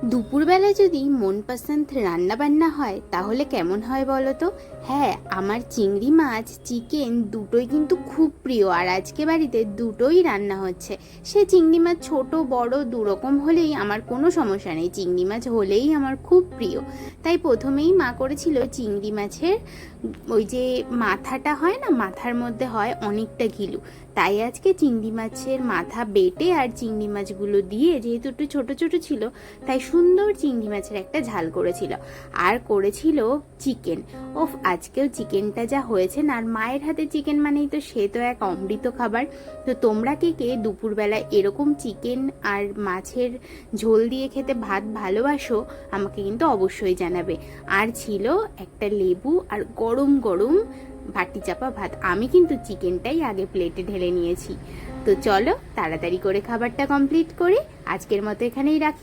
দুপুরবেলা যদি মনপসন্দ রান্না বান্না হয় তাহলে কেমন হয় বলো তো। হ্যাঁ, আমার চিংড়ি মাছ চিকেন দুটোই কিন্তু খুব প্রিয়, আর আজকে বাড়িতে দুটোই রান্না হচ্ছে। সে চিংড়ি মাছ ছোট বড় দুরকম হলেই আমার কোনো সমস্যা নেই, চিংড়ি মাছ হলেই আমার খুব প্রিয়। তাই প্রথমেই মা করেছিল চিংড়ি মাছের ওই যে মাথাটা হয় না, মাথার মধ্যে হয় অনেকটা ঘিলু, তাই আজকে চিংড়ি মাছের মাথা বেটে আর চিংড়ি মাছগুলো দিয়ে, যেহেতু একটু ছোটো ছোটো ছিল তাই সুন্দর চিংড়ি মাছের একটা ঝাল করেছিল। আর করেছিল চিকেন। ওফ, আজকেও চিকেনটা যা হয়েছে না, আর মায়ের হাতে চিকেন মানেই তো সে তো এক অমৃত খাবার। তো তোমরা কে কে দুপুরবেলা এরকম চিকেন আর মাছের ঝোল দিয়ে খেতে ভাত ভালোবাসো আমাকে কিন্তু অবশ্যই জানাবে। আর ছিল একটা লেবু আর গরম গরম বাটি চাপা ভাত। আমি কিন্তু চিকেনটাই আগে প্লেটে ঢেলে নিয়েছি। তো চলো তাড়াতাড়ি করে খাবারটা কমপ্লিট করে আজকের মতো এখানেই রাখি।